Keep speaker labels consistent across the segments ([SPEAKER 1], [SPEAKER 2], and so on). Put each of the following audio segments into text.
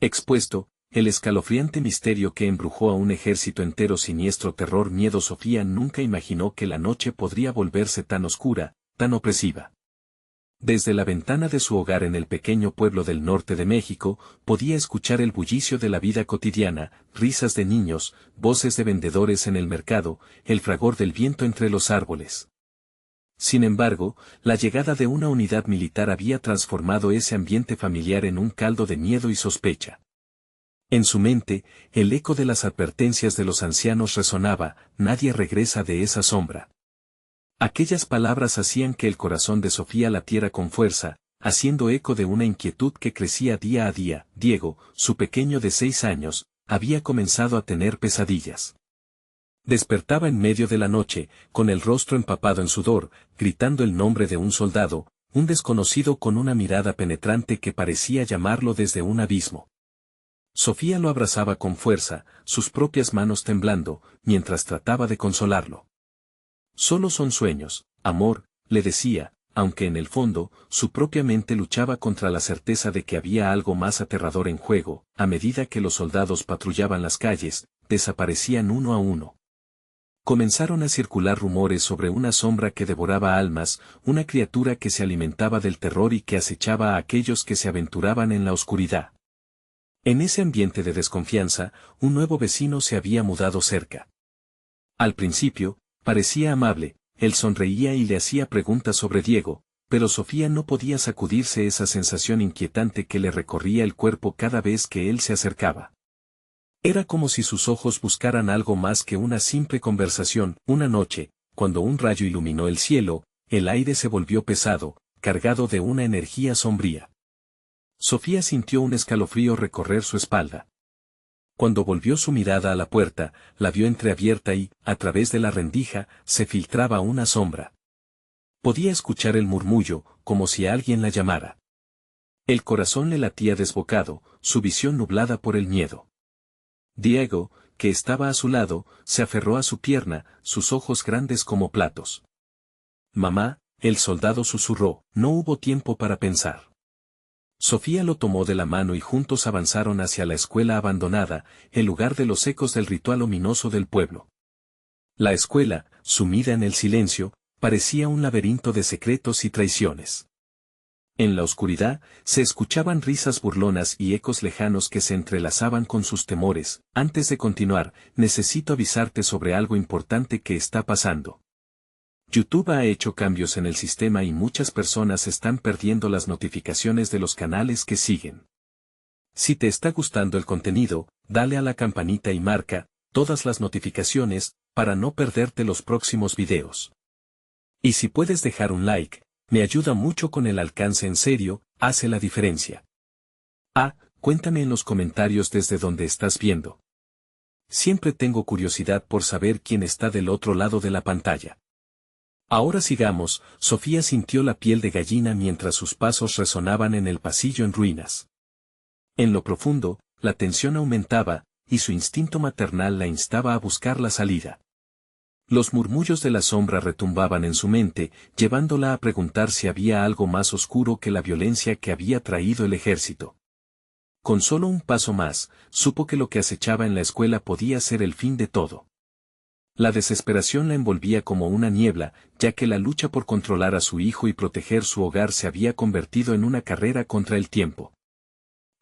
[SPEAKER 1] Expuesto, el escalofriante misterio que embrujó a un ejército entero. Siniestro terror, miedo. Sofía nunca imaginó que la noche podría volverse tan oscura, tan opresiva. Desde la ventana de su hogar en el pequeño pueblo del norte de México, podía escuchar el bullicio de la vida cotidiana, risas de niños, voces de vendedores en el mercado, el fragor del viento entre los árboles. Sin embargo, la llegada de una unidad militar había transformado ese ambiente familiar en un caldo de miedo y sospecha. En su mente, el eco de las advertencias de los ancianos resonaba: nadie regresa de esa sombra. Aquellas palabras hacían que el corazón de Sofía latiera con fuerza, haciendo eco de una inquietud que crecía día a día. Diego, su pequeño de 6 años, había comenzado a tener pesadillas. Despertaba en medio de la noche, con el rostro empapado en sudor, gritando el nombre de un soldado, un desconocido con una mirada penetrante que parecía llamarlo desde un abismo. Sofía lo abrazaba con fuerza, sus propias manos temblando, mientras trataba de consolarlo. Solo son sueños, amor, le decía, aunque en el fondo, su propia mente luchaba contra la certeza de que había algo más aterrador en juego. A medida que los soldados patrullaban las calles, desaparecían uno a uno. Comenzaron a circular rumores sobre una sombra que devoraba almas, una criatura que se alimentaba del terror y que acechaba a aquellos que se aventuraban en la oscuridad. En ese ambiente de desconfianza, un nuevo vecino se había mudado cerca. Al principio, parecía amable, él sonreía y le hacía preguntas sobre Diego, pero Sofía no podía sacudirse esa sensación inquietante que le recorría el cuerpo cada vez que él se acercaba. Era como si sus ojos buscaran algo más que una simple conversación. Una noche, cuando un rayo iluminó el cielo, el aire se volvió pesado, cargado de una energía sombría. Sofía sintió un escalofrío recorrer su espalda. Cuando volvió su mirada a la puerta, la vio entreabierta y, a través de la rendija, se filtraba una sombra. Podía escuchar el murmullo, como si alguien la llamara. El corazón le latía desbocado, su visión nublada por el miedo. Diego, que estaba a su lado, se aferró a su pierna, sus ojos grandes como platos. «Mamá», el soldado susurró. No hubo tiempo para pensar. Sofía lo tomó de la mano y juntos avanzaron hacia la escuela abandonada, el lugar de los ecos del ritual ominoso del pueblo. La escuela, sumida en el silencio, parecía un laberinto de secretos y traiciones. En la oscuridad, se escuchaban risas burlonas y ecos lejanos que se entrelazaban con sus temores. Antes de continuar, necesito avisarte sobre algo importante que está pasando. YouTube ha hecho cambios en el sistema y muchas personas están perdiendo las notificaciones de los canales que siguen. Si te está gustando el contenido, dale a la campanita y marca todas las notificaciones para no perderte los próximos videos. Y si puedes dejar un like, me ayuda mucho con el alcance. En serio, hace la diferencia. Cuéntame en los comentarios desde donde estás viendo. Siempre tengo curiosidad por saber quién está del otro lado de la pantalla. Ahora sigamos. Sofía sintió la piel de gallina mientras sus pasos resonaban en el pasillo en ruinas. En lo profundo, la tensión aumentaba, y su instinto maternal la instaba a buscar la salida. Los murmullos de la sombra retumbaban en su mente, llevándola a preguntar si había algo más oscuro que la violencia que había traído el ejército. Con solo un paso más, supo que lo que acechaba en la escuela podía ser el fin de todo. La desesperación la envolvía como una niebla, ya que la lucha por controlar a su hijo y proteger su hogar se había convertido en una carrera contra el tiempo.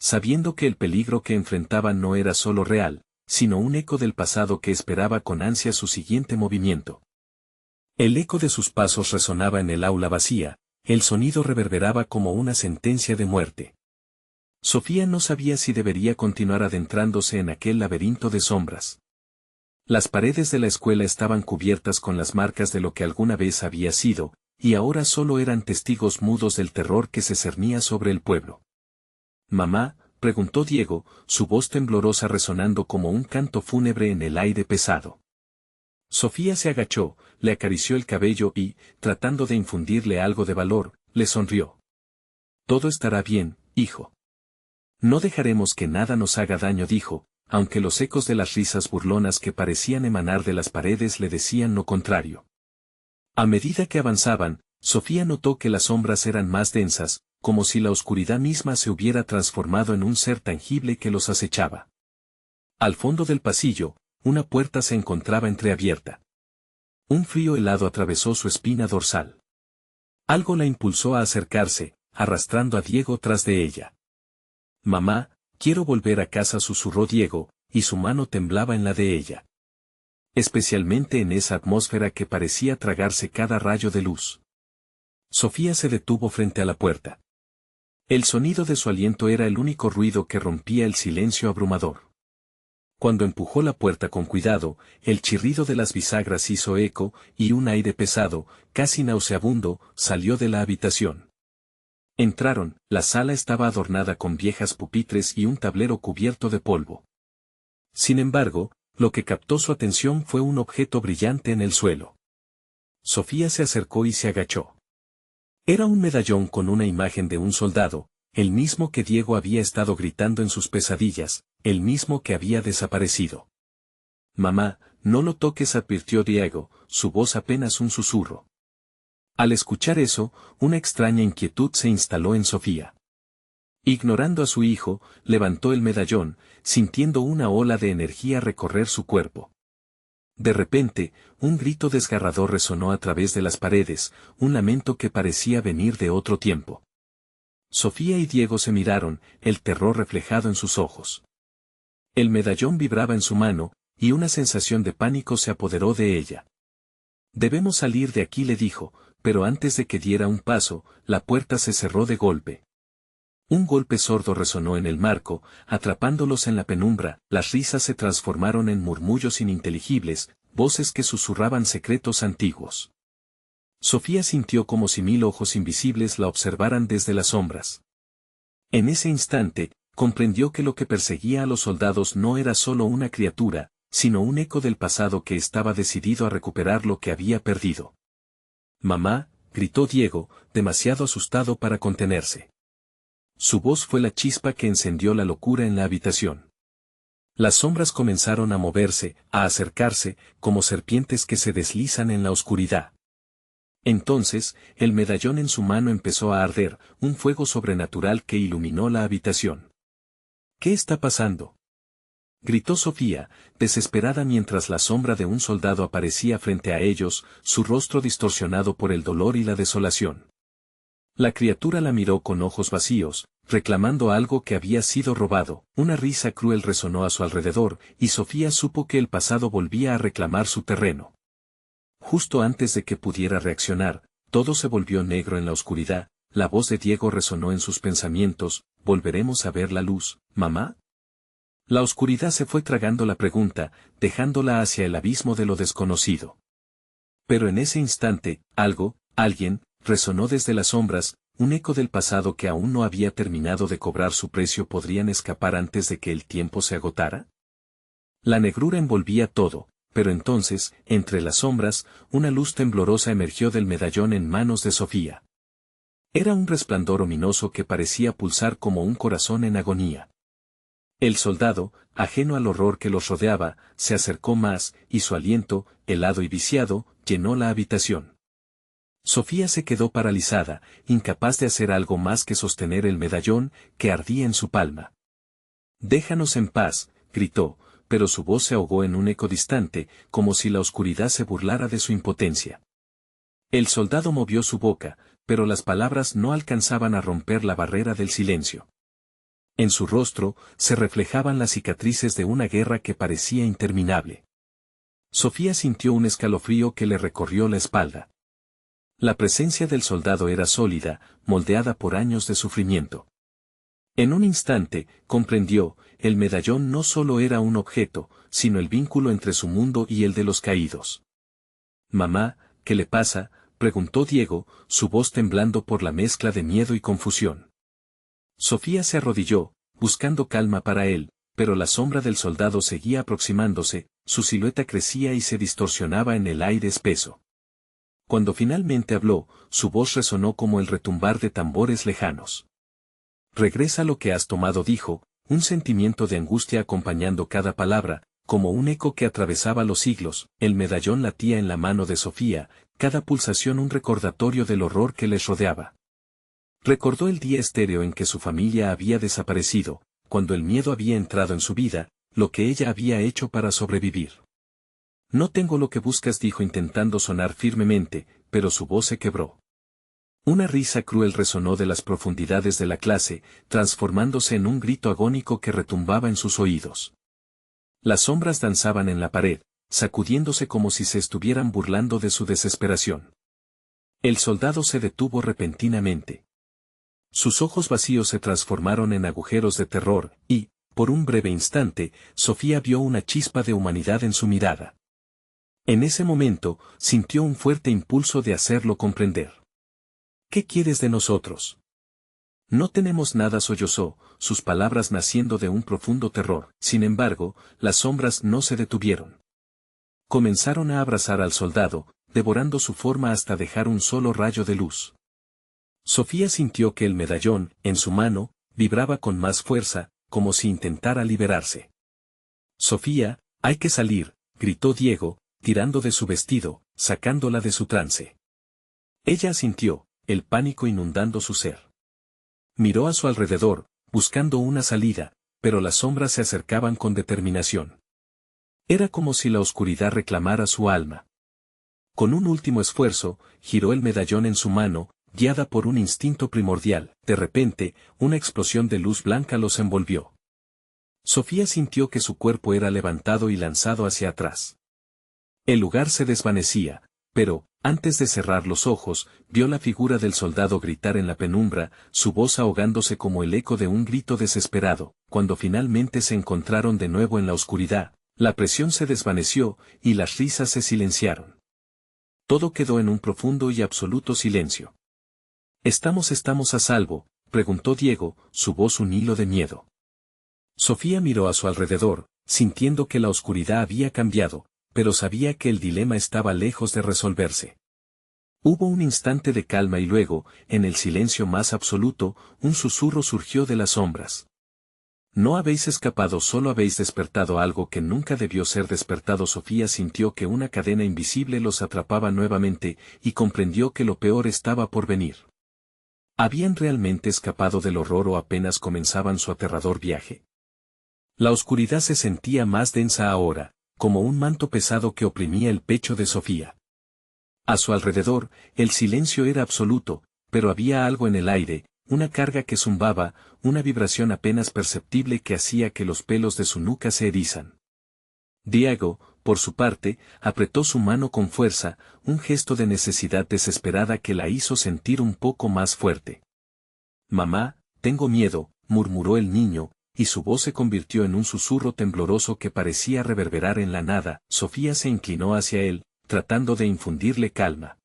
[SPEAKER 1] Sabiendo que el peligro que enfrentaba no era solo real, sino un eco del pasado que esperaba con ansia su siguiente movimiento. El eco de sus pasos resonaba en el aula vacía, el sonido reverberaba como una sentencia de muerte. Sofía no sabía si debería continuar adentrándose en aquel laberinto de sombras. Las paredes de la escuela estaban cubiertas con las marcas de lo que alguna vez había sido, y ahora solo eran testigos mudos del terror que se cernía sobre el pueblo. «Mamá», preguntó Diego, su voz temblorosa resonando como un canto fúnebre en el aire pesado. Sofía se agachó, le acarició el cabello y, tratando de infundirle algo de valor, le sonrió. «Todo estará bien, hijo. No dejaremos que nada nos haga daño», dijo, aunque los ecos de las risas burlonas que parecían emanar de las paredes le decían lo contrario. A medida que avanzaban, Sofía notó que las sombras eran más densas, como si la oscuridad misma se hubiera transformado en un ser tangible que los acechaba. Al fondo del pasillo, una puerta se encontraba entreabierta. Un frío helado atravesó su espina dorsal. Algo la impulsó a acercarse, arrastrando a Diego tras de ella. «Mamá, quiero volver a casa», susurró Diego, y su mano temblaba en la de ella. Especialmente en esa atmósfera que parecía tragarse cada rayo de luz. Sofía se detuvo frente a la puerta. El sonido de su aliento era el único ruido que rompía el silencio abrumador. Cuando empujó la puerta con cuidado, el chirrido de las bisagras hizo eco, y un aire pesado, casi nauseabundo, salió de la habitación. Entraron, la sala estaba adornada con viejas pupitres y un tablero cubierto de polvo. Sin embargo, lo que captó su atención fue un objeto brillante en el suelo. Sofía se acercó y se agachó. Era un medallón con una imagen de un soldado, el mismo que Diego había estado gritando en sus pesadillas, el mismo que había desaparecido. «Mamá, no lo toques», advirtió Diego, su voz apenas un susurro. Al escuchar eso, una extraña inquietud se instaló en Sofía. Ignorando a su hijo, levantó el medallón, sintiendo una ola de energía recorrer su cuerpo. De repente, un grito desgarrador resonó a través de las paredes, un lamento que parecía venir de otro tiempo. Sofía y Diego se miraron, el terror reflejado en sus ojos. El medallón vibraba en su mano, y una sensación de pánico se apoderó de ella. «Debemos salir de aquí», le dijo, pero antes de que diera un paso, la puerta se cerró de golpe. Un golpe sordo resonó en el marco, atrapándolos en la penumbra, las risas se transformaron en murmullos ininteligibles, voces que susurraban secretos antiguos. Sofía sintió como si 1000 ojos invisibles la observaran desde las sombras. En ese instante, comprendió que lo que perseguía a los soldados no era solo una criatura, sino un eco del pasado que estaba decidido a recuperar lo que había perdido. «Mamá», gritó Diego, demasiado asustado para contenerse. Su voz fue la chispa que encendió la locura en la habitación. Las sombras comenzaron a moverse, a acercarse, como serpientes que se deslizan en la oscuridad. Entonces, el medallón en su mano empezó a arder, un fuego sobrenatural que iluminó la habitación. «¿Qué está pasando?», gritó Sofía, desesperada mientras la sombra de un soldado aparecía frente a ellos, su rostro distorsionado por el dolor y la desolación. La criatura la miró con ojos vacíos, reclamando algo que había sido robado. Una risa cruel resonó a su alrededor, y Sofía supo que el pasado volvía a reclamar su terreno. Justo antes de que pudiera reaccionar, todo se volvió negro en la oscuridad. La voz de Diego resonó en sus pensamientos: «¿Volveremos a ver la luz, mamá?». La oscuridad se fue tragando la pregunta, dejándola hacia el abismo de lo desconocido. Pero en ese instante, alguien, resonó desde las sombras, un eco del pasado que aún no había terminado de cobrar su precio. ¿Podrían escapar antes de que el tiempo se agotara? La negrura envolvía todo, pero entonces, entre las sombras, una luz temblorosa emergió del medallón en manos de Sofía. Era un resplandor ominoso que parecía pulsar como un corazón en agonía. El soldado, ajeno al horror que los rodeaba, se acercó más, y su aliento, helado y viciado, llenó la habitación. Sofía se quedó paralizada, incapaz de hacer algo más que sostener el medallón, que ardía en su palma. «Déjanos en paz», gritó, pero su voz se ahogó en un eco distante, como si la oscuridad se burlara de su impotencia. El soldado movió su boca, pero las palabras no alcanzaban a romper la barrera del silencio. En su rostro, se reflejaban las cicatrices de una guerra que parecía interminable. Sofía sintió un escalofrío que le recorrió la espalda. La presencia del soldado era sólida, moldeada por años de sufrimiento. En un instante, comprendió, el medallón no solo era un objeto, sino el vínculo entre su mundo y el de los caídos. «Mamá, ¿qué le pasa?», preguntó Diego, su voz temblando por la mezcla de miedo y confusión. Sofía se arrodilló, buscando calma para él, pero la sombra del soldado seguía aproximándose, su silueta crecía y se distorsionaba en el aire espeso. Cuando finalmente habló, su voz resonó como el retumbar de tambores lejanos. «Regresa lo que has tomado», dijo, un sentimiento de angustia acompañando cada palabra, como un eco que atravesaba los siglos. El medallón latía en la mano de Sofía, cada pulsación un recordatorio del horror que les rodeaba. Recordó el día estéreo en que su familia había desaparecido, cuando el miedo había entrado en su vida, lo que ella había hecho para sobrevivir. No tengo lo que buscas, dijo intentando sonar firmemente, pero su voz se quebró. Una risa cruel resonó de las profundidades de la clase, transformándose en un grito agónico que retumbaba en sus oídos. Las sombras danzaban en la pared, sacudiéndose como si se estuvieran burlando de su desesperación. El soldado se detuvo repentinamente. Sus ojos vacíos se transformaron en agujeros de terror, y, por un breve instante, Sofía vio una chispa de humanidad en su mirada. En ese momento, sintió un fuerte impulso de hacerlo comprender. ¿Qué quieres de nosotros? No tenemos nada, sollozó, sus palabras naciendo de un profundo terror. Sin embargo, las sombras no se detuvieron. Comenzaron a abrazar al soldado, devorando su forma hasta dejar un solo rayo de luz. Sofía sintió que el medallón, en su mano, vibraba con más fuerza, como si intentara liberarse. Sofía, hay que salir, gritó Diego, tirando de su vestido, sacándola de su trance. Ella asintió, el pánico inundando su ser. Miró a su alrededor, buscando una salida, pero las sombras se acercaban con determinación. Era como si la oscuridad reclamara su alma. Con un último esfuerzo, giró el medallón en su mano, guiada por un instinto primordial. De repente, una explosión de luz blanca los envolvió. Sofía sintió que su cuerpo era levantado y lanzado hacia atrás. El lugar se desvanecía, pero, antes de cerrar los ojos, vio la figura del soldado gritar en la penumbra, su voz ahogándose como el eco de un grito desesperado. Cuando finalmente se encontraron de nuevo en la oscuridad, la presión se desvaneció, y las risas se silenciaron. Todo quedó en un profundo y absoluto silencio. ¿Estamos a salvo?, preguntó Diego, su voz un hilo de miedo. Sofía miró a su alrededor, sintiendo que la oscuridad había cambiado, pero sabía que el dilema estaba lejos de resolverse. Hubo un instante de calma y luego, en el silencio más absoluto, un susurro surgió de las sombras. No habéis escapado, solo habéis despertado algo que nunca debió ser despertado. Sofía sintió que una cadena invisible los atrapaba nuevamente, y comprendió que lo peor estaba por venir. ¿Habían realmente escapado del horror o apenas comenzaban su aterrador viaje? La oscuridad se sentía más densa ahora, como un manto pesado que oprimía el pecho de Sofía. A su alrededor, el silencio era absoluto, pero había algo en el aire, una carga que zumbaba, una vibración apenas perceptible que hacía que los pelos de su nuca se erizan. Diego, por su parte, apretó su mano con fuerza, un gesto de necesidad desesperada que la hizo sentir un poco más fuerte. «Mamá, tengo miedo», murmuró el niño, y su voz se convirtió en un susurro tembloroso que parecía reverberar en la nada. Sofía se inclinó hacia él, tratando de infundirle calma.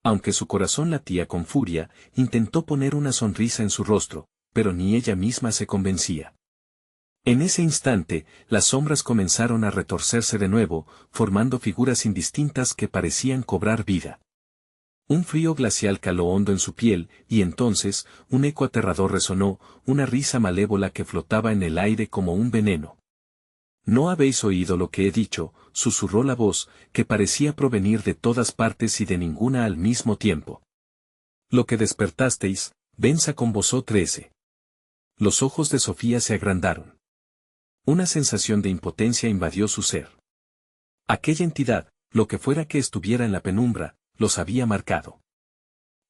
[SPEAKER 1] Aunque su corazón latía con furia, intentó poner una sonrisa en su rostro, pero ni ella misma se convencía. En ese instante, las sombras comenzaron a retorcerse de nuevo, formando figuras indistintas que parecían cobrar vida. Un frío glacial caló hondo en su piel, y entonces, un eco aterrador resonó, una risa malévola que flotaba en el aire como un veneno. «¿No habéis oído lo que he dicho?», susurró la voz, que parecía provenir de todas partes y de ninguna al mismo tiempo. «Lo que despertasteis, venza con vosotros». Los ojos de Sofía se agrandaron. Una sensación de impotencia invadió su ser. Aquella entidad, lo que fuera que estuviera en la penumbra, los había marcado.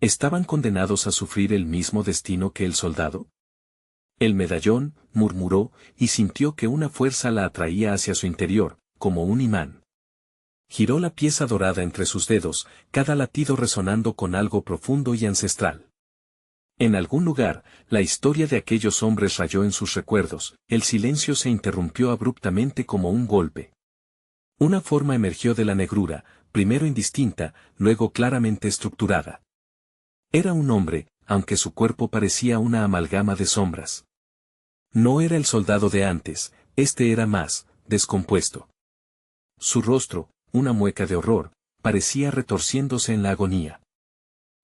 [SPEAKER 1] ¿Estaban condenados a sufrir el mismo destino que el soldado? «El medallón», murmuró, y sintió que una fuerza la atraía hacia su interior, como un imán. Giró la pieza dorada entre sus dedos, cada latido resonando con algo profundo y ancestral. En algún lugar, la historia de aquellos hombres rayó en sus recuerdos. El silencio se interrumpió abruptamente como un golpe. Una forma emergió de la negrura, primero indistinta, luego claramente estructurada. Era un hombre, aunque su cuerpo parecía una amalgama de sombras. No era el soldado de antes, este era más descompuesto. Su rostro, una mueca de horror, parecía retorciéndose en la agonía.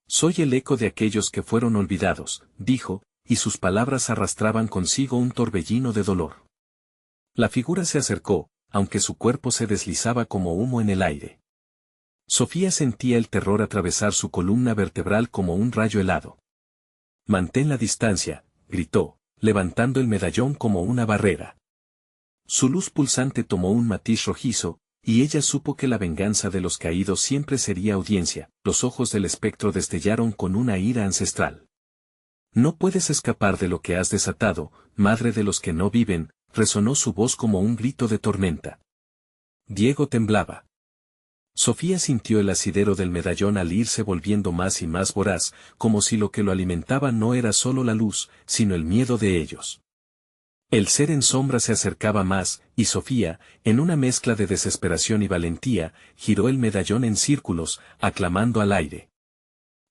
[SPEAKER 1] «Soy el eco de aquellos que fueron olvidados», dijo, y sus palabras arrastraban consigo un torbellino de dolor. La figura se acercó, aunque su cuerpo se deslizaba como humo en el aire. Sofía sentía el terror atravesar su columna vertebral como un rayo helado. Mantén la distancia, gritó, levantando el medallón como una barrera. Su luz pulsante tomó un matiz rojizo, y ella supo que la venganza de los caídos siempre sería audiencia. Los ojos del espectro destellaron con una ira ancestral. No puedes escapar de lo que has desatado, madre de los que no viven, resonó su voz como un grito de tormenta. Diego temblaba. Sofía sintió el asidero del medallón al irse volviendo más y más voraz, como si lo que lo alimentaba no era solo la luz, sino el miedo de ellos. El ser en sombra se acercaba más, y Sofía, en una mezcla de desesperación y valentía, giró el medallón en círculos, aclamando al aire.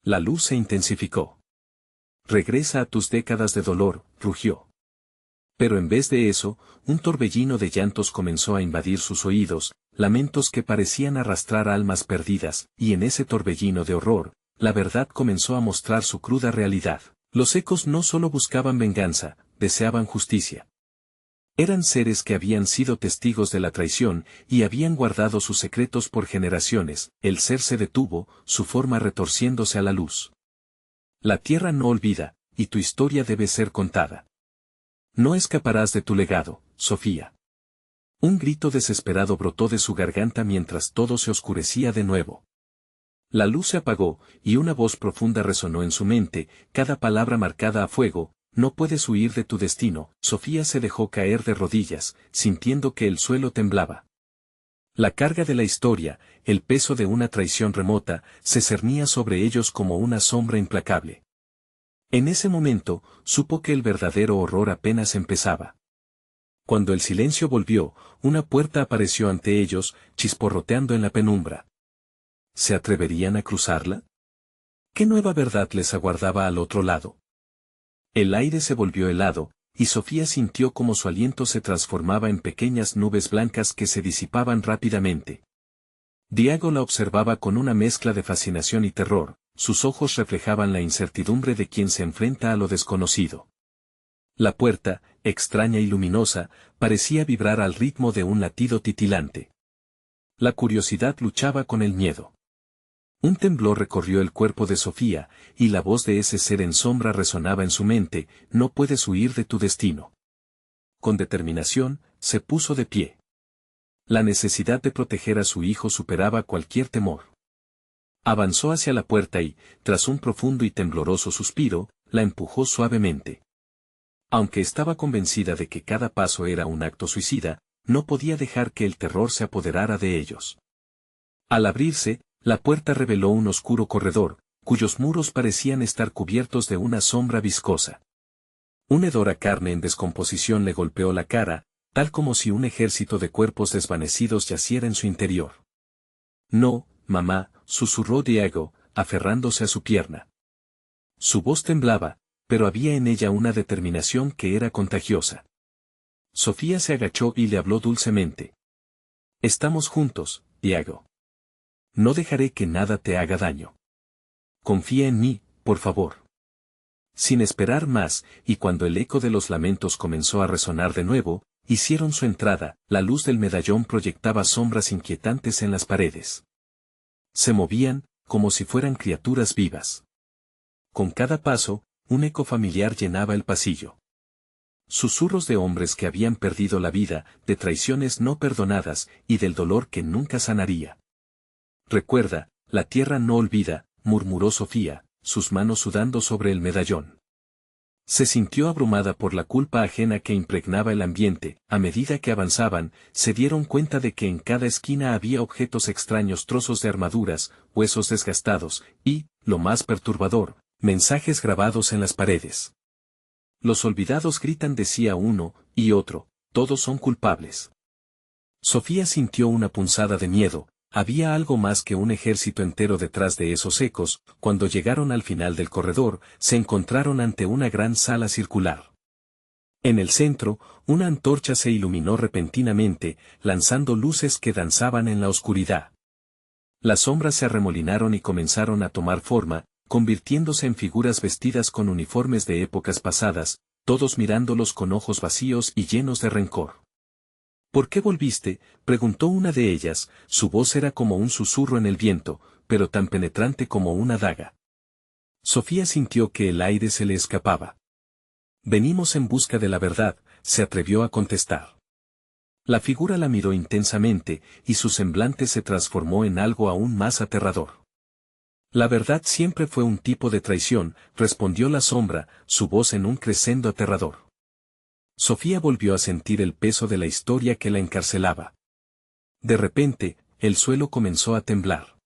[SPEAKER 1] La luz se intensificó. Regresa a tus décadas de dolor, rugió. Pero en vez de eso, un torbellino de llantos comenzó a invadir sus oídos, lamentos que parecían arrastrar almas perdidas, y en ese torbellino de horror, la verdad comenzó a mostrar su cruda realidad. Los ecos no solo buscaban venganza, deseaban justicia. Eran seres que habían sido testigos de la traición, y habían guardado sus secretos por generaciones. El ser se detuvo, su forma retorciéndose a la luz. La tierra no olvida, y tu historia debe ser contada. No escaparás de tu legado, Sofía. Un grito desesperado brotó de su garganta mientras todo se oscurecía de nuevo. La luz se apagó, y una voz profunda resonó en su mente, cada palabra marcada a fuego. No puedes huir de tu destino. Sofía se dejó caer de rodillas, sintiendo que el suelo temblaba. La carga de la historia, el peso de una traición remota, se cernía sobre ellos como una sombra implacable. En ese momento, supo que el verdadero horror apenas empezaba. Cuando el silencio volvió, una puerta apareció ante ellos, chisporroteando en la penumbra. ¿Se atreverían a cruzarla? ¿Qué nueva verdad les aguardaba al otro lado? El aire se volvió helado, y Sofía sintió como su aliento se transformaba en pequeñas nubes blancas que se disipaban rápidamente. Diego la observaba con una mezcla de fascinación y terror, sus ojos reflejaban la incertidumbre de quien se enfrenta a lo desconocido. La puerta, extraña y luminosa, parecía vibrar al ritmo de un latido titilante. La curiosidad luchaba con el miedo. Un temblor recorrió el cuerpo de Sofía, y la voz de ese ser en sombra resonaba en su mente: no puedes huir de tu destino. Con determinación, se puso de pie. La necesidad de proteger a su hijo superaba cualquier temor. Avanzó hacia la puerta y, tras un profundo y tembloroso suspiro, la empujó suavemente. Aunque estaba convencida de que cada paso era un acto suicida, no podía dejar que el terror se apoderara de ellos. Al abrirse, la puerta reveló un oscuro corredor, cuyos muros parecían estar cubiertos de una sombra viscosa. Un hedor a carne en descomposición le golpeó la cara, tal como si un ejército de cuerpos desvanecidos yaciera en su interior. No, mamá, susurró Diego, aferrándose a su pierna. Su voz temblaba, pero había en ella una determinación que era contagiosa. Sofía se agachó y le habló dulcemente. Estamos juntos, Diego. No dejaré que nada te haga daño. Confía en mí, por favor. Sin esperar más, y cuando el eco de los lamentos comenzó a resonar de nuevo, hicieron su entrada. La luz del medallón proyectaba sombras inquietantes en las paredes. Se movían, como si fueran criaturas vivas. Con cada paso, un eco familiar llenaba el pasillo. Susurros de hombres que habían perdido la vida, de traiciones no perdonadas, y del dolor que nunca sanaría. Recuerda, la tierra no olvida, murmuró Sofía, sus manos sudando sobre el medallón. Se sintió abrumada por la culpa ajena que impregnaba el ambiente. A medida que avanzaban, se dieron cuenta de que en cada esquina había objetos extraños, trozos de armaduras, huesos desgastados, y, lo más perturbador, mensajes grabados en las paredes. Los olvidados gritan, decía uno, y otro, todos son culpables. Sofía sintió una punzada de miedo. Había algo más que un ejército entero detrás de esos ecos. Cuando llegaron al final del corredor, se encontraron ante una gran sala circular. En el centro, una antorcha se iluminó repentinamente, lanzando luces que danzaban en la oscuridad. Las sombras se arremolinaron y comenzaron a tomar forma, convirtiéndose en figuras vestidas con uniformes de épocas pasadas, todos mirándolos con ojos vacíos y llenos de rencor. ¿Por qué volviste?, preguntó una de ellas. Su voz era como un susurro en el viento, pero tan penetrante como una daga. Sofía sintió que el aire se le escapaba. Venimos en busca de la verdad, se atrevió a contestar. La figura la miró intensamente, y su semblante se transformó en algo aún más aterrador. La verdad siempre fue un tipo de traición, respondió la sombra, su voz en un crescendo aterrador. Sofía volvió a sentir el peso de la historia que la encarcelaba. De repente, el suelo comenzó a temblar.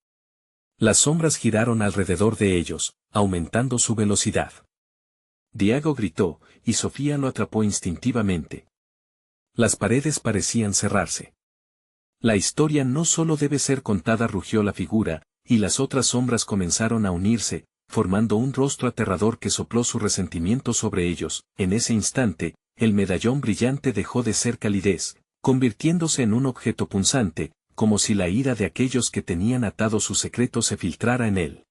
[SPEAKER 1] Las sombras giraron alrededor de ellos, aumentando su velocidad. Diego gritó, y Sofía lo atrapó instintivamente. Las paredes parecían cerrarse. La historia no solo debe ser contada, rugió la figura, y las otras sombras comenzaron a unirse, formando un rostro aterrador que sopló su resentimiento sobre ellos. En ese instante, el medallón brillante dejó de ser calidez, convirtiéndose en un objeto punzante, como si la ira de aquellos que tenían atado su secreto se filtrara en él.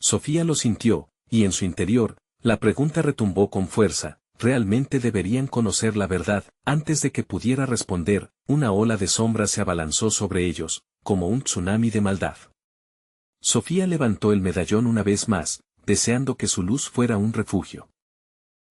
[SPEAKER 1] Sofía lo sintió, y en su interior, la pregunta retumbó con fuerza: ¿realmente deberían conocer la verdad? Antes de que pudiera responder, una ola de sombras se abalanzó sobre ellos, como un tsunami de maldad. Sofía levantó el medallón una vez más, deseando que su luz fuera un refugio.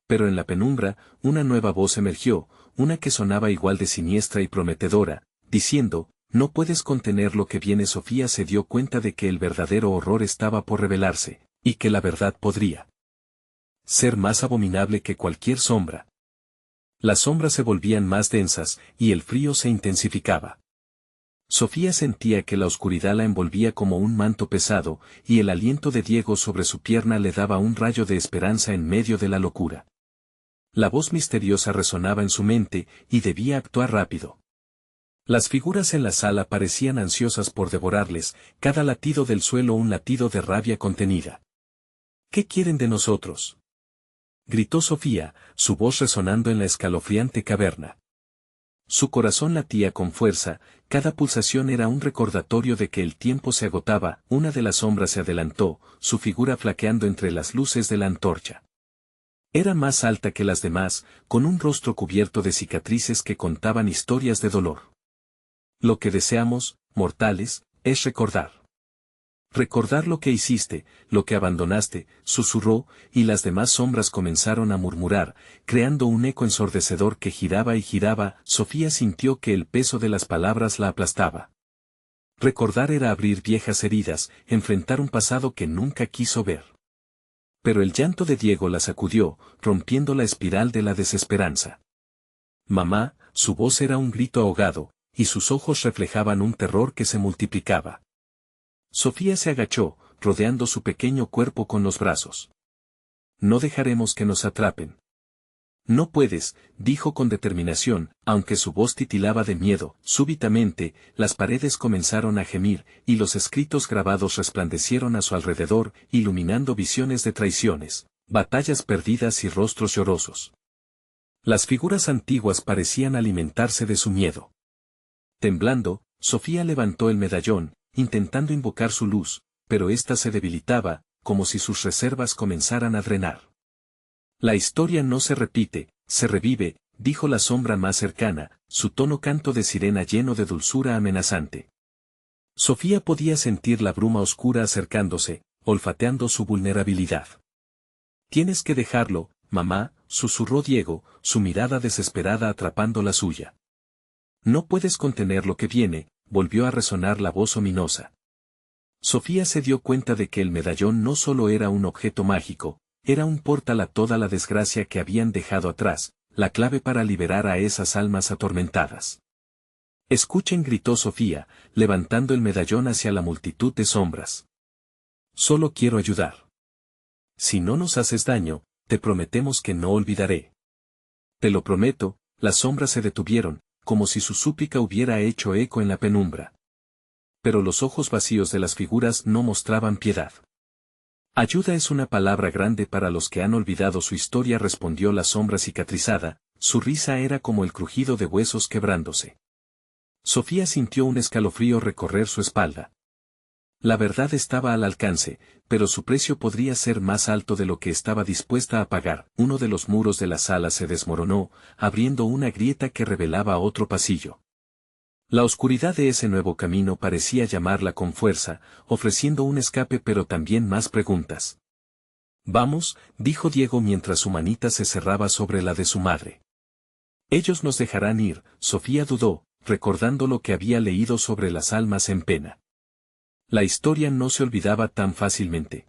[SPEAKER 1] Pero en la penumbra, una nueva voz emergió, una que sonaba igual de siniestra y prometedora, diciendo: no puedes contener lo que viene. Sofía se dio cuenta de que el verdadero horror estaba por revelarse, y que la verdad podría ser más abominable que cualquier sombra. Las sombras se volvían más densas, y el frío se intensificaba. Sofía sentía que la oscuridad la envolvía como un manto pesado, y el aliento de Diego sobre su pierna le daba un rayo de esperanza en medio de la locura. La voz misteriosa resonaba en su mente, y debía actuar rápido. Las figuras en la sala parecían ansiosas por devorarles, cada latido del suelo un latido de rabia contenida. ¿Qué quieren de nosotros?, gritó Sofía, su voz resonando en la escalofriante caverna. Su corazón latía con fuerza, cada pulsación era un recordatorio de que el tiempo se agotaba. Una de las sombras se adelantó, su figura flaqueando entre las luces de la antorcha. Era más alta que las demás, con un rostro cubierto de cicatrices que contaban historias de dolor. Lo que deseamos, mortales, es recordar. Recordar lo que hiciste, lo que abandonaste, susurró, y las demás sombras comenzaron a murmurar, creando un eco ensordecedor que giraba y giraba. Sofía sintió que el peso de las palabras la aplastaba. Recordar era abrir viejas heridas, enfrentar un pasado que nunca quiso ver. Pero el llanto de Diego la sacudió, rompiendo la espiral de la desesperanza. Mamá, su voz era un grito ahogado, y sus ojos reflejaban un terror que se multiplicaba. Sofía se agachó, rodeando su pequeño cuerpo con los brazos. No dejaremos que nos atrapen. No puedes, dijo con determinación, aunque su voz titilaba de miedo. Súbitamente, las paredes comenzaron a gemir, y los escritos grabados resplandecieron a su alrededor, iluminando visiones de traiciones, batallas perdidas y rostros llorosos. Las figuras antiguas parecían alimentarse de su miedo. Temblando, Sofía levantó el medallón, intentando invocar su luz, pero ésta se debilitaba, como si sus reservas comenzaran a drenar. La historia no se repite, se revive, dijo la sombra más cercana, su tono canto de sirena lleno de dulzura amenazante. Sofía podía sentir la bruma oscura acercándose, olfateando su vulnerabilidad. Tienes que dejarlo, mamá, susurró Diego, su mirada desesperada atrapando la suya. No puedes contener lo que viene, volvió a resonar la voz ominosa. Sofía se dio cuenta de que el medallón no solo era un objeto mágico, era un portal a toda la desgracia que habían dejado atrás, la clave para liberar a esas almas atormentadas. Escuchen, gritó Sofía, levantando el medallón hacia la multitud de sombras. Solo quiero ayudar. Si no nos haces daño, te prometemos que no olvidaré. Te lo prometo. Las sombras se detuvieron, como si su súplica hubiera hecho eco en la penumbra. Pero los ojos vacíos de las figuras no mostraban piedad. Ayuda es una palabra grande para los que han olvidado su historia, respondió la sombra cicatrizada, su risa era como el crujido de huesos quebrándose. Sofía sintió un escalofrío recorrer su espalda. La verdad estaba al alcance, pero su precio podría ser más alto de lo que estaba dispuesta a pagar. Uno de los muros de la sala se desmoronó, abriendo una grieta que revelaba otro pasillo. La oscuridad de ese nuevo camino parecía llamarla con fuerza, ofreciendo un escape pero también más preguntas. Vamos, dijo Diego mientras su manita se cerraba sobre la de su madre. Ellos nos dejarán ir, Sofía dudó, recordando lo que había leído sobre las almas en pena. La historia no se olvidaba tan fácilmente.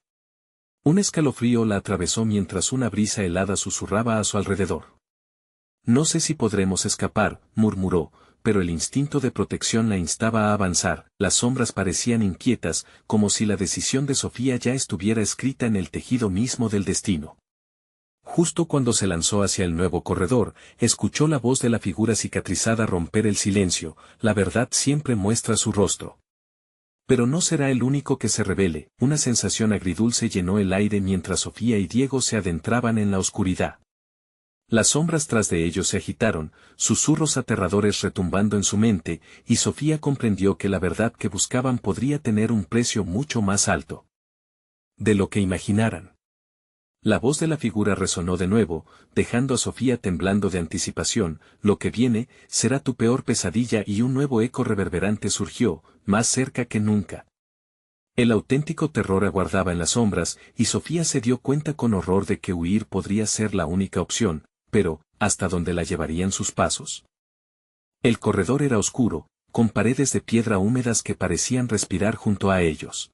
[SPEAKER 1] Un escalofrío la atravesó mientras una brisa helada susurraba a su alrededor. No sé si podremos escapar, murmuró, pero el instinto de protección la instaba a avanzar. Las sombras parecían inquietas, como si la decisión de Sofía ya estuviera escrita en el tejido mismo del destino. Justo cuando se lanzó hacia el nuevo corredor, escuchó la voz de la figura cicatrizada romper el silencio. La verdad siempre muestra su rostro. Pero no será el único que se revele. Una sensación agridulce llenó el aire mientras Sofía y Diego se adentraban en la oscuridad. Las sombras tras de ellos se agitaron, susurros aterradores retumbando en su mente, y Sofía comprendió que la verdad que buscaban podría tener un precio mucho más alto de lo que imaginaran. La voz de la figura resonó de nuevo, dejando a Sofía temblando de anticipación. Lo que viene será tu peor pesadilla, y un nuevo eco reverberante surgió, más cerca que nunca. El auténtico terror aguardaba en las sombras, y Sofía se dio cuenta con horror de que huir podría ser la única opción, pero, ¿hasta dónde la llevarían sus pasos? El corredor era oscuro, con paredes de piedra húmedas que parecían respirar junto a ellos.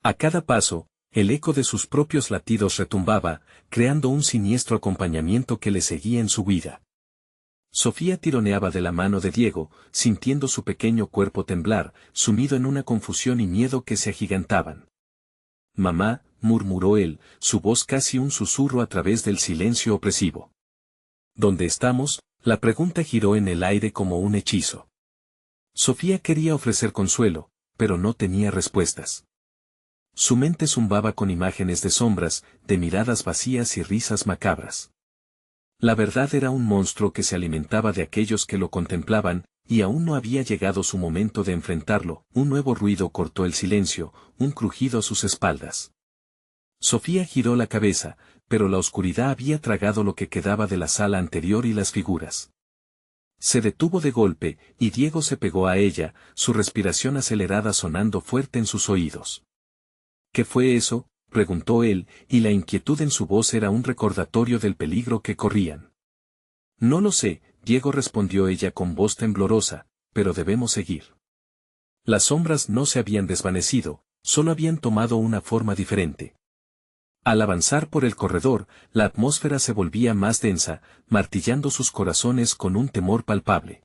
[SPEAKER 1] A cada paso, el eco de sus propios latidos retumbaba, creando un siniestro acompañamiento que le seguía en su huida. Sofía tironeaba de la mano de Diego, sintiendo su pequeño cuerpo temblar, sumido en una confusión y miedo que se agigantaban. «Mamá», murmuró él, su voz casi un susurro a través del silencio opresivo. «¿Dónde estamos?». La pregunta giró en el aire como un hechizo. Sofía quería ofrecer consuelo, pero no tenía respuestas. Su mente zumbaba con imágenes de sombras, de miradas vacías y risas macabras. La verdad era un monstruo que se alimentaba de aquellos que lo contemplaban, y aún no había llegado su momento de enfrentarlo. Un nuevo ruido cortó el silencio, un crujido a sus espaldas. Sofía giró la cabeza, pero la oscuridad había tragado lo que quedaba de la sala anterior y las figuras. Se detuvo de golpe, y Diego se pegó a ella, su respiración acelerada sonando fuerte en sus oídos. «¿Qué fue eso?», preguntó él, y la inquietud en su voz era un recordatorio del peligro que corrían. «No lo sé», Diego respondió ella con voz temblorosa, «pero debemos seguir». Las sombras no se habían desvanecido, solo habían tomado una forma diferente. Al avanzar por el corredor, la atmósfera se volvía más densa, martillando sus corazones con un temor palpable.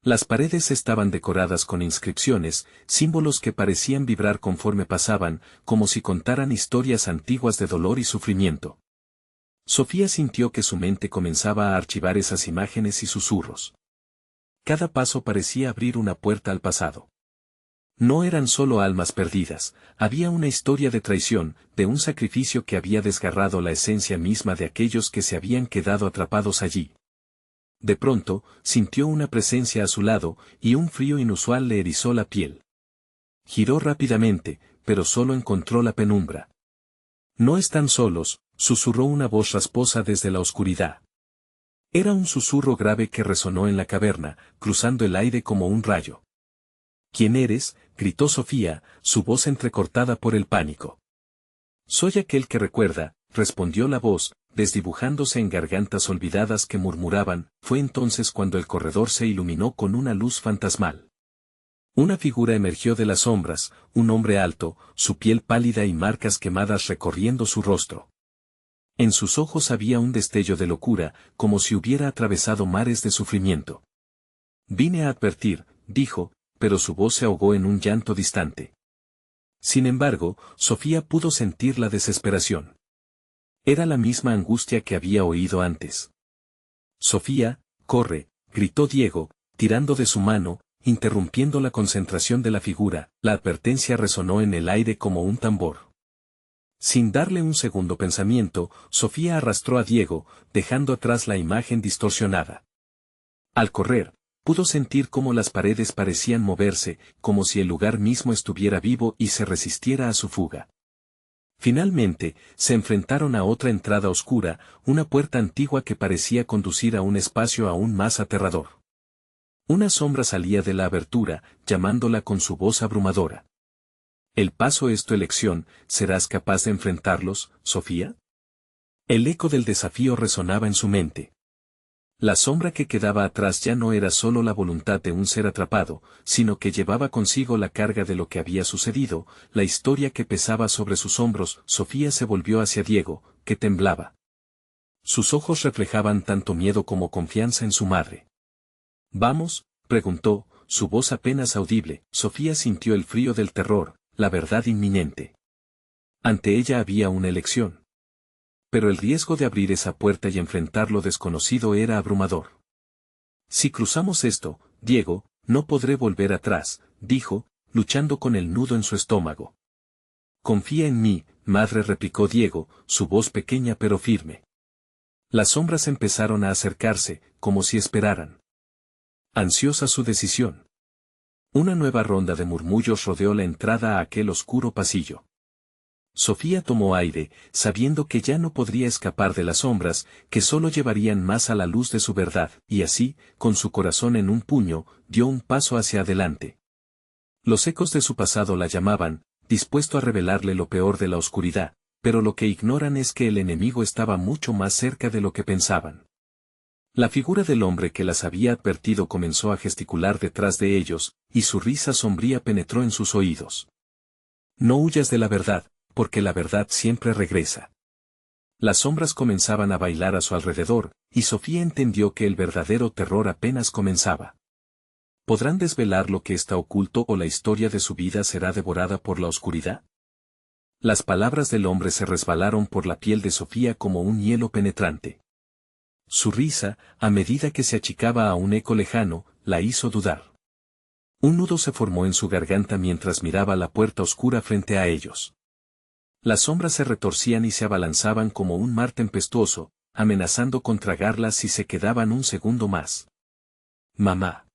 [SPEAKER 1] Las paredes estaban decoradas con inscripciones, símbolos que parecían vibrar conforme pasaban, como si contaran historias antiguas de dolor y sufrimiento. Sofía sintió que su mente comenzaba a archivar esas imágenes y susurros. Cada paso parecía abrir una puerta al pasado. No eran solo almas perdidas, había una historia de traición, de un sacrificio que había desgarrado la esencia misma de aquellos que se habían quedado atrapados allí. De pronto, sintió una presencia a su lado, y un frío inusual le erizó la piel. Giró rápidamente, pero solo encontró la penumbra. «No están solos», susurró una voz rasposa desde la oscuridad. Era un susurro grave que resonó en la caverna, cruzando el aire como un rayo. «¿Quién eres?», gritó Sofía, su voz entrecortada por el pánico. «Soy aquel que recuerda», respondió la voz, desdibujándose en gargantas olvidadas que murmuraban. Fue entonces cuando el corredor se iluminó con una luz fantasmal. Una figura emergió de las sombras, un hombre alto, su piel pálida y marcas quemadas recorriendo su rostro. En sus ojos había un destello de locura, como si hubiera atravesado mares de sufrimiento. «Vine a advertir», dijo, pero su voz se ahogó en un llanto distante. Sin embargo, Sofía pudo sentir la desesperación. Era la misma angustia que había oído antes. «Sofía, corre», gritó Diego, tirando de su mano, interrumpiendo la concentración de la figura. La advertencia resonó en el aire como un tambor. Sin darle un segundo pensamiento, Sofía arrastró a Diego, dejando atrás la imagen distorsionada. Al correr, pudo sentir cómo las paredes parecían moverse, como si el lugar mismo estuviera vivo y se resistiera a su fuga. Finalmente, se enfrentaron a otra entrada oscura, una puerta antigua que parecía conducir a un espacio aún más aterrador. Una sombra salía de la abertura, llamándola con su voz abrumadora. El paso es tu elección, ¿serás capaz de enfrentarlos, Sofía? El eco del desafío resonaba en su mente. La sombra que quedaba atrás ya no era solo la voluntad de un ser atrapado, sino que llevaba consigo la carga de lo que había sucedido, la historia que pesaba sobre sus hombros. Sofía se volvió hacia Diego, que temblaba. Sus ojos reflejaban tanto miedo como confianza en su madre. ¿Vamos?, preguntó, su voz apenas audible. Sofía sintió el frío del terror, la verdad inminente. Ante ella había una elección. Pero el riesgo de abrir esa puerta y enfrentar lo desconocido era abrumador. Si cruzamos esto, Diego, no podré volver atrás, dijo, luchando con el nudo en su estómago. Confía en mí, madre, replicó Diego, su voz pequeña pero firme. Las sombras empezaron a acercarse, como si esperaran. Ansiosa su decisión. Una nueva ronda de murmullos rodeó la entrada a aquel oscuro pasillo. Sofía tomó aire, sabiendo que ya no podría escapar de las sombras, que solo llevarían más a la luz de su verdad, y así, con su corazón en un puño, dio un paso hacia adelante. Los ecos de su pasado la llamaban, dispuesto a revelarle lo peor de la oscuridad, pero lo que ignoran es que el enemigo estaba mucho más cerca de lo que pensaban. La figura del hombre que las había advertido comenzó a gesticular detrás de ellos, y su risa sombría penetró en sus oídos. No huyas de la verdad, porque la verdad siempre regresa. Las sombras comenzaban a bailar a su alrededor, y Sofía entendió que el verdadero terror apenas comenzaba. ¿Podrán desvelar lo que está oculto o la historia de su vida será devorada por la oscuridad? Las palabras del hombre se resbalaron por la piel de Sofía como un hielo penetrante. Su risa, a medida que se achicaba a un eco lejano, la hizo dudar. Un nudo se formó en su garganta mientras miraba la puerta oscura frente a ellos. Las sombras se retorcían y se abalanzaban como un mar tempestuoso, amenazando con tragarlas si se quedaban un segundo más. Mamá.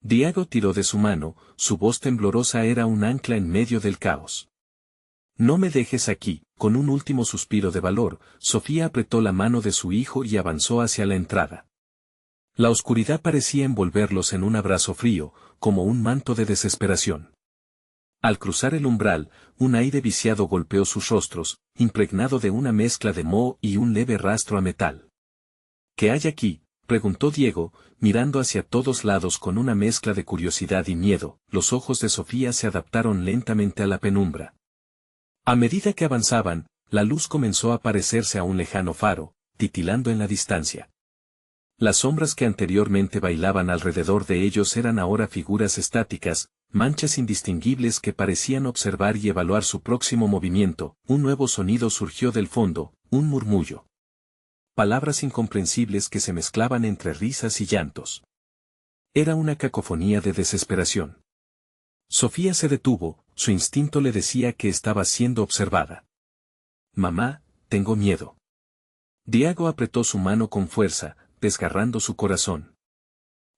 [SPEAKER 1] Diego tiró de su mano, su voz temblorosa era un ancla en medio del caos. No me dejes aquí. Con un último suspiro de valor, Sofía apretó la mano de su hijo y avanzó hacia la entrada. La oscuridad parecía envolverlos en un abrazo frío, como un manto de desesperación. Al cruzar el umbral, un aire viciado golpeó sus rostros, impregnado de una mezcla de moho y un leve rastro a metal. ¿Qué hay aquí?, preguntó Diego, mirando hacia todos lados con una mezcla de curiosidad y miedo. Los ojos de Sofía se adaptaron lentamente a la penumbra. A medida que avanzaban, la luz comenzó a parecerse a un lejano faro, titilando en la distancia. Las sombras que anteriormente bailaban alrededor de ellos eran ahora figuras estáticas, manchas indistinguibles que parecían observar y evaluar su próximo movimiento. Un nuevo sonido surgió del fondo, un murmullo. Palabras incomprensibles que se mezclaban entre risas y llantos. Era una cacofonía de desesperación. Sofía se detuvo, su instinto le decía que estaba siendo observada. Mamá, tengo miedo. Diego apretó su mano con fuerza, desgarrando su corazón.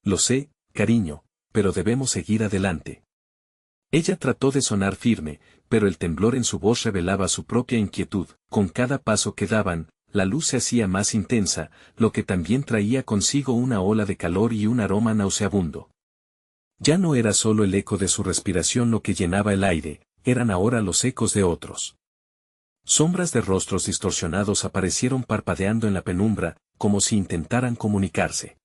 [SPEAKER 1] Lo sé, cariño, pero debemos seguir adelante. Ella trató de sonar firme, pero el temblor en su voz revelaba su propia inquietud. Con cada paso que daban, la luz se hacía más intensa, lo que también traía consigo una ola de calor y un aroma nauseabundo. Ya no era solo el eco de su respiración lo que llenaba el aire, eran ahora los ecos de otros. Sombras de rostros distorsionados aparecieron parpadeando en la penumbra, como si intentaran comunicarse.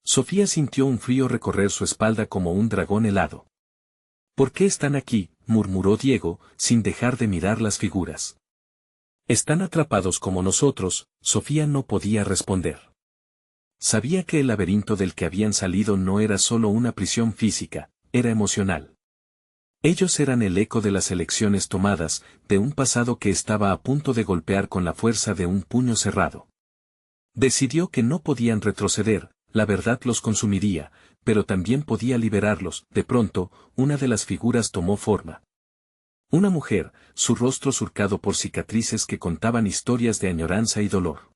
[SPEAKER 1] Sofía sintió un frío recorrer su espalda como un dragón helado. ¿Por qué están aquí?, murmuró Diego, sin dejar de mirar las figuras. Están atrapados como nosotros. Sofía no podía responder. Sabía que el laberinto del que habían salido no era solo una prisión física, era emocional. Ellos eran el eco de las elecciones tomadas, de un pasado que estaba a punto de golpear con la fuerza de un puño cerrado. Decidió que no podían retroceder, la verdad los consumiría, pero también podía liberarlos. De pronto, una de las figuras tomó forma. Una mujer, su rostro surcado por cicatrices que contaban historias de añoranza y dolor.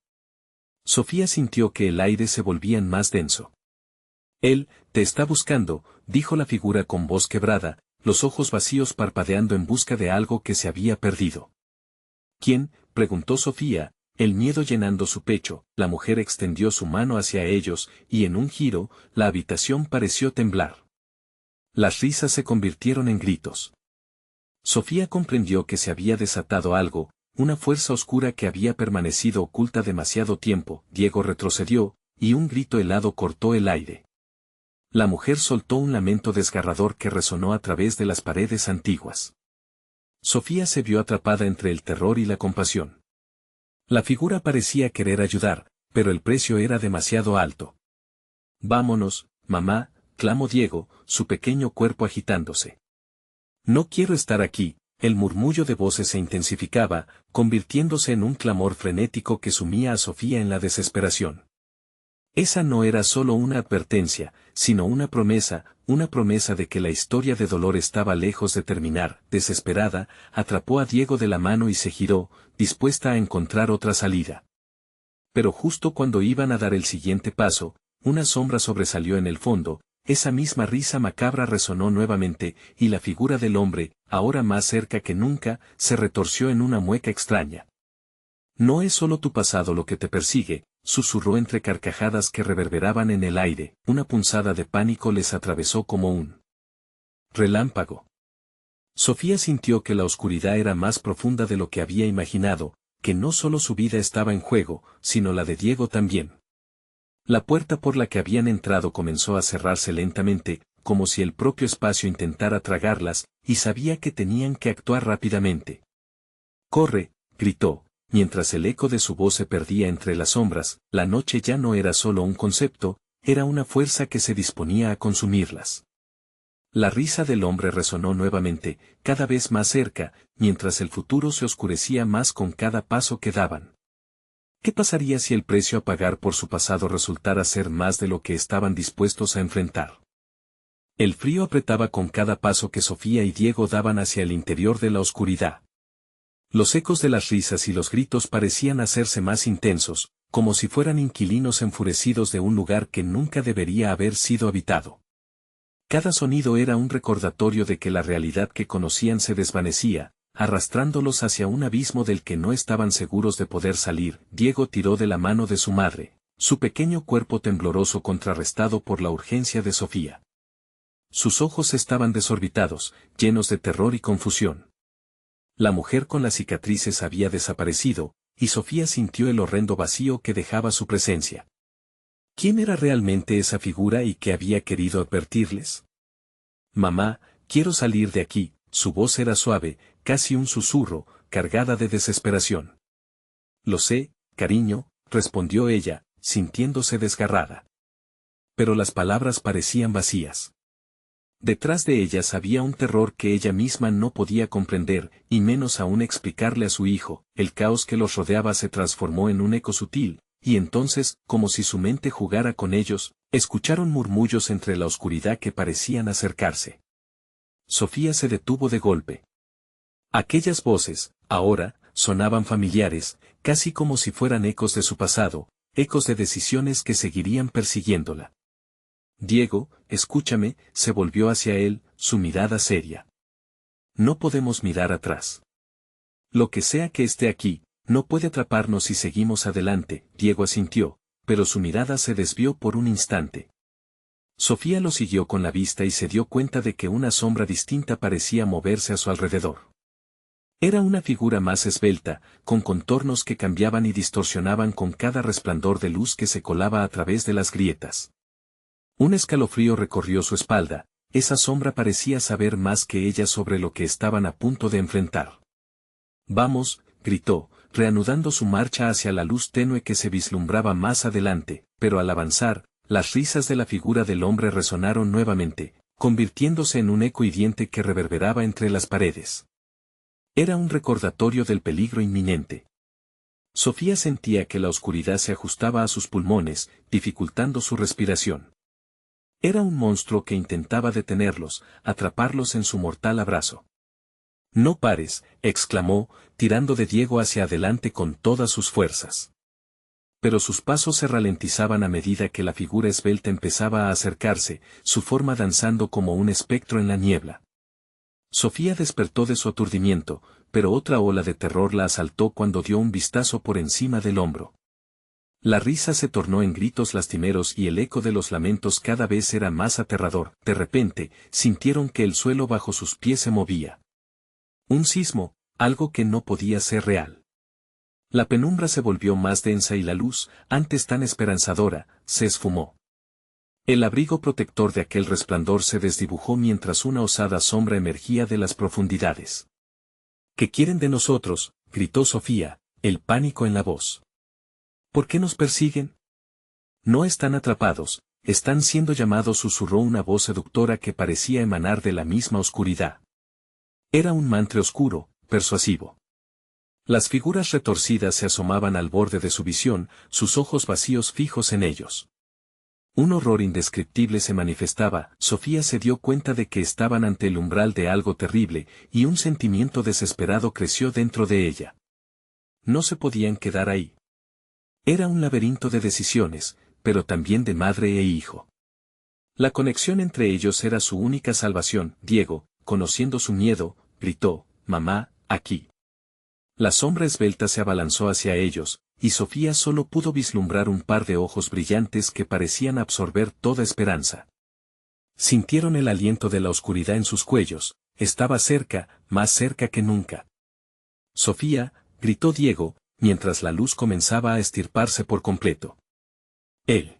[SPEAKER 1] Sofía sintió que el aire se volvía más denso. Él, te está buscando, dijo la figura con voz quebrada, los ojos vacíos parpadeando en busca de algo que se había perdido. ¿Quién?, preguntó Sofía, el miedo llenando su pecho. La mujer extendió su mano hacia ellos, y en un giro, la habitación pareció temblar. Las risas se convirtieron en gritos. Sofía comprendió que se había desatado algo, una fuerza oscura que había permanecido oculta demasiado tiempo. Diego retrocedió, y un grito helado cortó el aire. La mujer soltó un lamento desgarrador que resonó a través de las paredes antiguas. Sofía se vio atrapada entre el terror y la compasión. La figura parecía querer ayudar, pero el precio era demasiado alto. «Vámonos, mamá», clamó Diego, su pequeño cuerpo agitándose. «No quiero estar aquí». El murmullo de voces se intensificaba, convirtiéndose en un clamor frenético que sumía a Sofía en la desesperación. Esa no era solo una advertencia, sino una promesa de que la historia de dolor estaba lejos de terminar. Desesperada, atrapó a Diego de la mano y se giró, dispuesta a encontrar otra salida. Pero justo cuando iban a dar el siguiente paso, una sombra sobresalió en el fondo. Esa misma risa macabra resonó nuevamente, y la figura del hombre, ahora más cerca que nunca, se retorció en una mueca extraña. «No es solo tu pasado lo que te persigue», susurró entre carcajadas que reverberaban en el aire. Una punzada de pánico les atravesó como un relámpago. Sofía sintió que la oscuridad era más profunda de lo que había imaginado, que no solo su vida estaba en juego, sino la de Diego también. La puerta por la que habían entrado comenzó a cerrarse lentamente, como si el propio espacio intentara tragarlas, y sabía que tenían que actuar rápidamente. «¡Corre!», gritó, mientras el eco de su voz se perdía entre las sombras. La noche ya no era solo un concepto, era una fuerza que se disponía a consumirlas. La risa del hombre resonó nuevamente, cada vez más cerca, mientras el futuro se oscurecía más con cada paso que daban. ¿Qué pasaría si el precio a pagar por su pasado resultara ser más de lo que estaban dispuestos a enfrentar? El frío apretaba con cada paso que Sofía y Diego daban hacia el interior de la oscuridad. Los ecos de las risas y los gritos parecían hacerse más intensos, como si fueran inquilinos enfurecidos de un lugar que nunca debería haber sido habitado. Cada sonido era un recordatorio de que la realidad que conocían se desvanecía, arrastrándolos hacia un abismo del que no estaban seguros de poder salir. Diego tiró de la mano de su madre, su pequeño cuerpo tembloroso contrarrestado por la urgencia de Sofía. Sus ojos estaban desorbitados, llenos de terror y confusión. La mujer con las cicatrices había desaparecido, y Sofía sintió el horrendo vacío que dejaba su presencia. ¿Quién era realmente esa figura y qué había querido advertirles? «Mamá, quiero salir de aquí», su voz era suave, casi un susurro, cargada de desesperación. «Lo sé, cariño», respondió ella, sintiéndose desgarrada. Pero las palabras parecían vacías. Detrás de ellas había un terror que ella misma no podía comprender, y menos aún explicarle a su hijo. El caos que los rodeaba se transformó en un eco sutil, y entonces, como si su mente jugara con ellos, escucharon murmullos entre la oscuridad que parecían acercarse. Sofía se detuvo de golpe. Aquellas voces, ahora, sonaban familiares, casi como si fueran ecos de su pasado, ecos de decisiones que seguirían persiguiéndola. «Diego, escúchame», se volvió hacia él, su mirada seria. «No podemos mirar atrás. Lo que sea que esté aquí, no puede atraparnos si seguimos adelante». Diego asintió, pero su mirada se desvió por un instante. Sofía lo siguió con la vista y se dio cuenta de que una sombra distinta parecía moverse a su alrededor. Era una figura más esbelta, con contornos que cambiaban y distorsionaban con cada resplandor de luz que se colaba a través de las grietas. Un escalofrío recorrió su espalda, esa sombra parecía saber más que ella sobre lo que estaban a punto de enfrentar. «Vamos», gritó, reanudando su marcha hacia la luz tenue que se vislumbraba más adelante, pero al avanzar, las risas de la figura del hombre resonaron nuevamente, convirtiéndose en un eco hiriente que reverberaba entre las paredes. Era un recordatorio del peligro inminente. Sofía sentía que la oscuridad se ajustaba a sus pulmones, dificultando su respiración. Era un monstruo que intentaba detenerlos, atraparlos en su mortal abrazo. «No pares», exclamó, tirando de Diego hacia adelante con todas sus fuerzas. Pero sus pasos se ralentizaban a medida que la figura esbelta empezaba a acercarse, su forma danzando como un espectro en la niebla. Sofía despertó de su aturdimiento, pero otra ola de terror la asaltó cuando dio un vistazo por encima del hombro. La risa se tornó en gritos lastimeros y el eco de los lamentos cada vez era más aterrador. De repente, sintieron que el suelo bajo sus pies se movía. Un sismo, algo que no podía ser real. La penumbra se volvió más densa y la luz, antes tan esperanzadora, se esfumó. El abrigo protector de aquel resplandor se desdibujó mientras una osada sombra emergía de las profundidades. ¿Qué quieren de nosotros?, gritó Sofía, el pánico en la voz. ¿Por qué nos persiguen? No están atrapados, están siendo llamados, susurró una voz seductora que parecía emanar de la misma oscuridad. Era un mantre oscuro, persuasivo. Las figuras retorcidas se asomaban al borde de su visión, sus ojos vacíos fijos en ellos. Un horror indescriptible se manifestaba. Sofía se dio cuenta de que estaban ante el umbral de algo terrible, y un sentimiento desesperado creció dentro de ella. No se podían quedar ahí. Era un laberinto de decisiones, pero también de madre e hijo. La conexión entre ellos era su única salvación. Diego, conociendo su miedo, gritó: «Mamá, aquí». La sombra esbelta se abalanzó hacia ellos, y Sofía solo pudo vislumbrar un par de ojos brillantes que parecían absorber toda esperanza. Sintieron el aliento de la oscuridad en sus cuellos, estaba cerca, más cerca que nunca. «Sofía», gritó Diego, mientras la luz comenzaba a estirparse por completo. El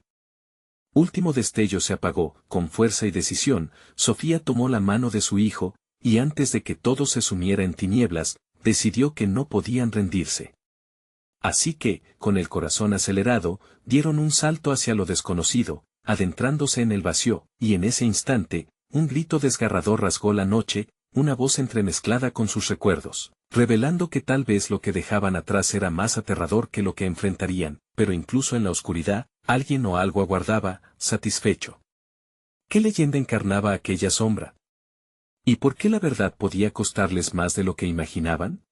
[SPEAKER 1] último destello se apagó. Con fuerza y decisión, Sofía tomó la mano de su hijo, y antes de que todo se sumiera en tinieblas, decidió que no podían rendirse. Así que, con el corazón acelerado, dieron un salto hacia lo desconocido, adentrándose en el vacío, y en ese instante, un grito desgarrador rasgó la noche, una voz entremezclada con sus recuerdos, revelando que tal vez lo que dejaban atrás era más aterrador que lo que enfrentarían, pero incluso en la oscuridad, alguien o algo aguardaba, satisfecho. ¿Qué leyenda encarnaba aquella sombra? ¿Y por qué la verdad podía costarles más de lo que imaginaban?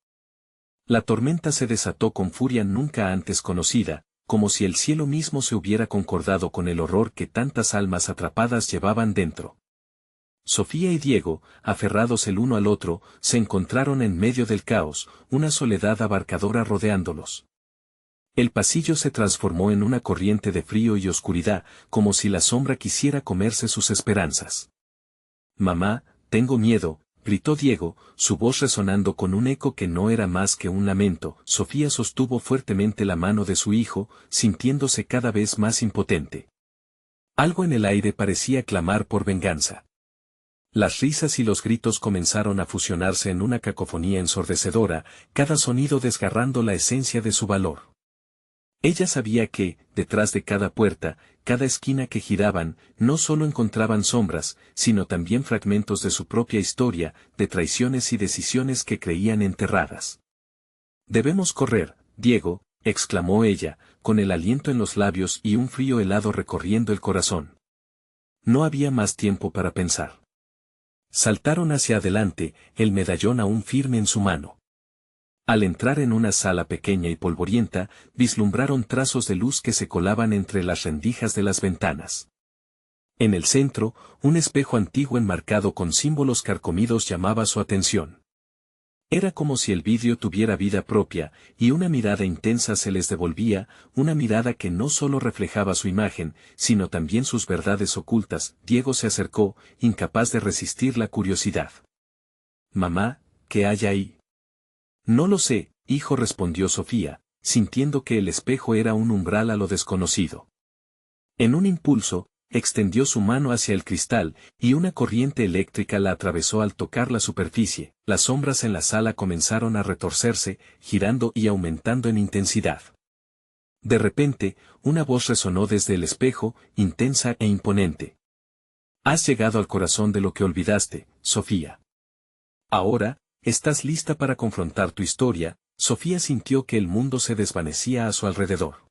[SPEAKER 1] La tormenta se desató con furia nunca antes conocida, como si el cielo mismo se hubiera concordado con el horror que tantas almas atrapadas llevaban dentro. Sofía y Diego, aferrados el uno al otro, se encontraron en medio del caos, una soledad abarcadora rodeándolos. El pasillo se transformó en una corriente de frío y oscuridad, como si la sombra quisiera comerse sus esperanzas. «Mamá, tengo miedo», gritó Diego, su voz resonando con un eco que no era más que un lamento. Sofía sostuvo fuertemente la mano de su hijo, sintiéndose cada vez más impotente. Algo en el aire parecía clamar por venganza. Las risas y los gritos comenzaron a fusionarse en una cacofonía ensordecedora, cada sonido desgarrando la esencia de su valor. Ella sabía que, detrás de cada puerta, cada esquina que giraban, no solo encontraban sombras, sino también fragmentos de su propia historia, de traiciones y decisiones que creían enterradas. «Debemos correr, Diego», exclamó ella, con el aliento en los labios y un frío helado recorriendo el corazón. No había más tiempo para pensar. Saltaron hacia adelante, el medallón aún firme en su mano. Al entrar en una sala pequeña y polvorienta, vislumbraron trazos de luz que se colaban entre las rendijas de las ventanas. En el centro, un espejo antiguo enmarcado con símbolos carcomidos llamaba su atención. Era como si el vidrio tuviera vida propia, y una mirada intensa se les devolvía, una mirada que no solo reflejaba su imagen, sino también sus verdades ocultas. Diego se acercó, incapaz de resistir la curiosidad. «Mamá, ¿qué hay ahí?» «No lo sé», hijo, respondió Sofía, sintiendo que el espejo era un umbral a lo desconocido. En un impulso, extendió su mano hacia el cristal, y una corriente eléctrica la atravesó al tocar la superficie. Las sombras en la sala comenzaron a retorcerse, girando y aumentando en intensidad. De repente, una voz resonó desde el espejo, intensa e imponente. «Has llegado al corazón de lo que olvidaste, Sofía. Ahora, ¿estás lista para confrontar tu historia?». Sofía sintió que el mundo se desvanecía a su alrededor.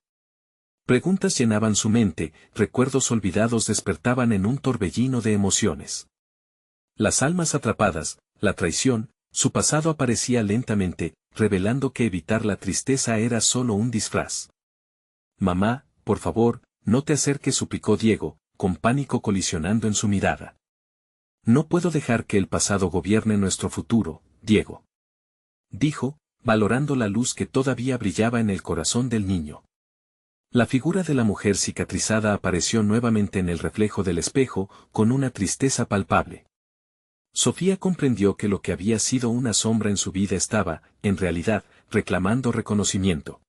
[SPEAKER 1] Preguntas llenaban su mente, recuerdos olvidados despertaban en un torbellino de emociones. Las almas atrapadas, la traición, su pasado aparecía lentamente, revelando que evitar la tristeza era solo un disfraz. «Mamá, por favor, no te acerques», suplicó Diego, con pánico colisionando en su mirada. «No puedo dejar que el pasado gobierne nuestro futuro, Diego», dijo, valorando la luz que todavía brillaba en el corazón del niño. La figura de la mujer cicatrizada apareció nuevamente en el reflejo del espejo, con una tristeza palpable. Sofía comprendió que lo que había sido una sombra en su vida estaba, en realidad, reclamando reconocimiento.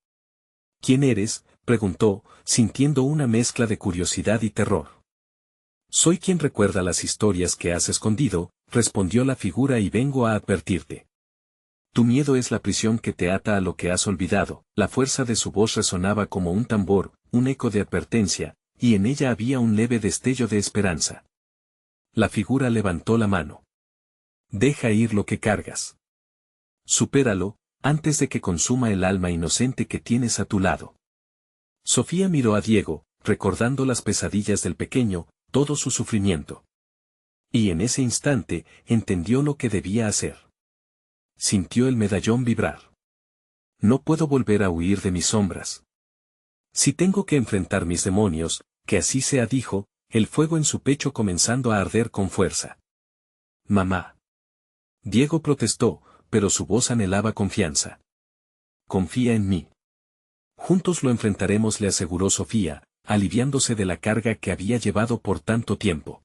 [SPEAKER 1] ¿Quién eres?, preguntó, sintiendo una mezcla de curiosidad y terror. Soy quien recuerda las historias que has escondido, respondió la figura, y vengo a advertirte. Tu miedo es la prisión que te ata a lo que has olvidado. La fuerza de su voz resonaba como un tambor, un eco de advertencia, y en ella había un leve destello de esperanza. La figura levantó la mano. Deja ir lo que cargas. Supéralo, antes de que consuma el alma inocente que tienes a tu lado. Sofía miró a Diego, recordando las pesadillas del pequeño, todo su sufrimiento. Y en ese instante, entendió lo que debía hacer. Sintió el medallón vibrar. No puedo volver a huir de mis sombras. Si tengo que enfrentar mis demonios, que así sea, dijo, el fuego en su pecho comenzando a arder con fuerza. Mamá. Diego protestó, pero su voz anhelaba confianza. Confía en mí. Juntos lo enfrentaremos, le aseguró Sofía, aliviándose de la carga que había llevado por tanto tiempo.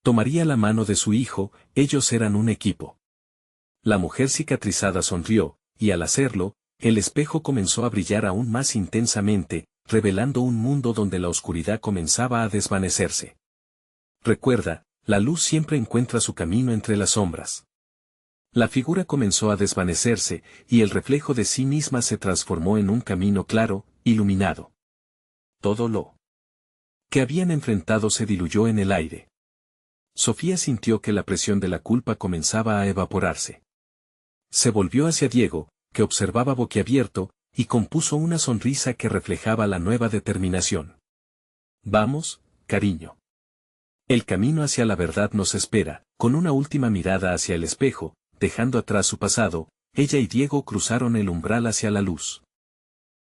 [SPEAKER 1] Tomaría la mano de su hijo, ellos eran un equipo. La mujer cicatrizada sonrió, y al hacerlo, el espejo comenzó a brillar aún más intensamente, revelando un mundo donde la oscuridad comenzaba a desvanecerse. Recuerda, la luz siempre encuentra su camino entre las sombras. La figura comenzó a desvanecerse, y el reflejo de sí misma se transformó en un camino claro, iluminado. Todo lo que habían enfrentado se diluyó en el aire. Sofía sintió que la presión de la culpa comenzaba a evaporarse. Se volvió hacia Diego, que observaba boquiabierto, y compuso una sonrisa que reflejaba la nueva determinación. Vamos, cariño. El camino hacia la verdad nos espera. Con una última mirada hacia el espejo, dejando atrás su pasado, ella y Diego cruzaron el umbral hacia la luz.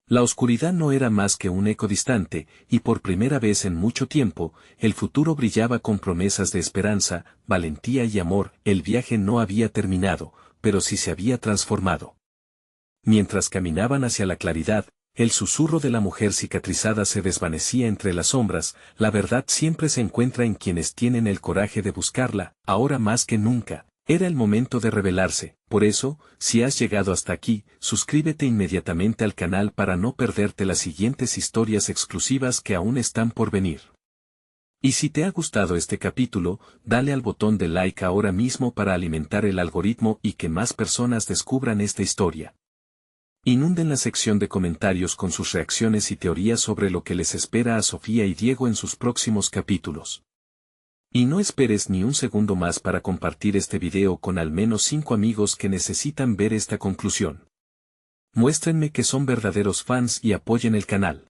[SPEAKER 1] La oscuridad no era más que un eco distante, y por primera vez en mucho tiempo, el futuro brillaba con promesas de esperanza, valentía y amor. El viaje no había terminado, pero sí se había transformado. Mientras caminaban hacia la claridad, el susurro de la mujer cicatrizada se desvanecía entre las sombras. La verdad siempre se encuentra en quienes tienen el coraje de buscarla, ahora más que nunca. Era el momento de revelarse. Por eso, si has llegado hasta aquí, suscríbete inmediatamente al canal para no perderte las siguientes historias exclusivas que aún están por venir. Y si te ha gustado este capítulo, dale al botón de like ahora mismo para alimentar el algoritmo y que más personas descubran esta historia. Inunden la sección de comentarios con sus reacciones y teorías sobre lo que les espera a Sofía y Diego en sus próximos capítulos. Y no esperes ni un segundo más para compartir este video con al menos 5 amigos que necesitan ver esta conclusión. Muéstrenme que son verdaderos fans y apoyen el canal.